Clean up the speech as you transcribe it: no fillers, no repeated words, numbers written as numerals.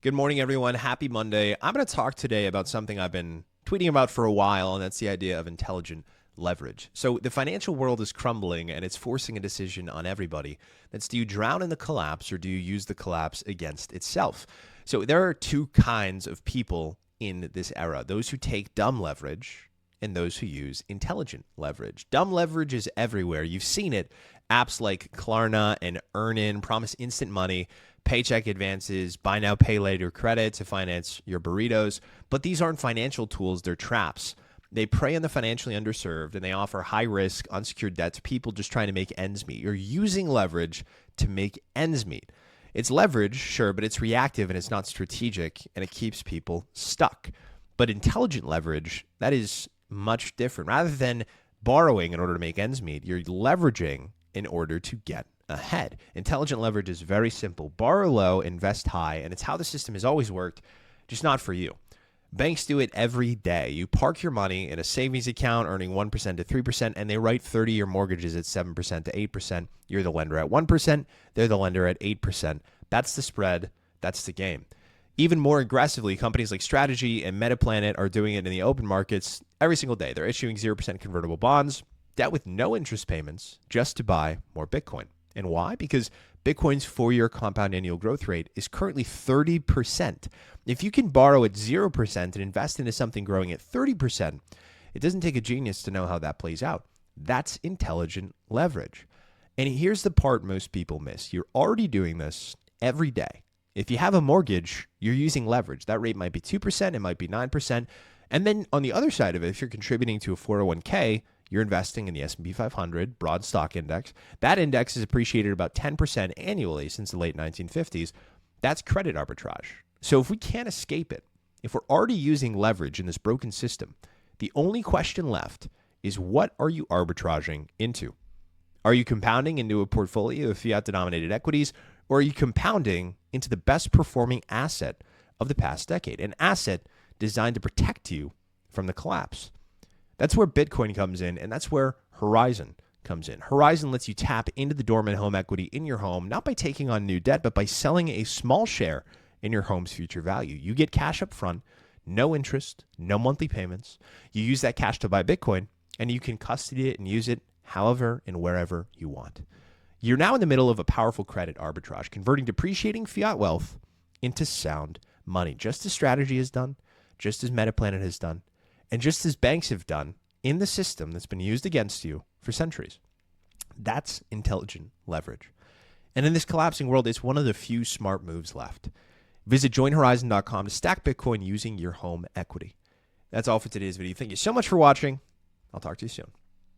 Good morning, everyone. Happy Monday. I'm going to talk today about something I've been tweeting about for a while, and that's the idea of intelligent leverage. So the financial world is crumbling, and it's forcing a decision on everybody. That's, do you drown in the collapse or do you use the collapse against itself? So there are two kinds of people in this era: those who take dumb leverage and those who use intelligent leverage. Dumb leverage is everywhere. You've seen it. Apps like Klarna and Earnin promise instant money, paycheck advances, buy now, pay later credit to finance your burritos. But these aren't financial tools, they're traps. They prey on the financially underserved, and they offer high risk, unsecured debt to people just trying to make ends meet. You're using leverage to make ends meet. It's leverage, sure, but it's reactive and it's not strategic, and it keeps people stuck. But intelligent leverage, that is much different. Rather than borrowing in order to make ends meet, you're leveraging in order to get ahead. Intelligent leverage is very simple. Borrow low, invest high, and it's how the system has always worked, just not for you. Banks do it every day. You park your money in a savings account earning 1% to 3%, and they write 30-year mortgages at 7% to 8%. You're the lender at 1%, they're the lender at 8%. That's the spread, that's the game. Even more aggressively, companies like Strategy and Metaplanet are doing it in the open markets every single day. They're issuing 0% convertible bonds, debt with no interest payments, just to buy more Bitcoin. And why? Because Bitcoin's 4-year compound annual growth rate is currently 30%. If you can borrow at 0% and invest into something growing at 30%, it doesn't take a genius to know how that plays out. That's intelligent leverage. And here's the part most people miss. You're already doing this every day. If you have a mortgage, you're using leverage. That rate might be 2%, it might be 9%. And then on the other side of it, if you're contributing to a 401k, you're investing in the S&P 500 broad stock index. That index has appreciated about 10% annually since the late 1950s. That's credit arbitrage. So if we can't escape it, if we're already using leverage in this broken system, the only question left is, what are you arbitraging into? Are you compounding into a portfolio of fiat-denominated equities, or are you compounding into the best performing asset of the past decade, an asset designed to protect you from the collapse? That's where Bitcoin comes in, and that's where Horizon comes in. Horizon lets you tap into the dormant home equity in your home, not by taking on new debt, but by selling a small share in your home's future value. You get cash up front, no interest, no monthly payments. You use that cash to buy Bitcoin, and you can custody it and use it however and wherever you want. You're now in the middle of a powerful credit arbitrage, converting depreciating fiat wealth into sound money, just as Strategy has done, just as Metaplanet has done, and just as banks have done in the system that's been used against you for centuries. That's intelligent leverage. And in this collapsing world, it's one of the few smart moves left. Visit joinhorizon.com to stack Bitcoin using your home equity. That's all for today's video. Thank you so much for watching. I'll talk to you soon.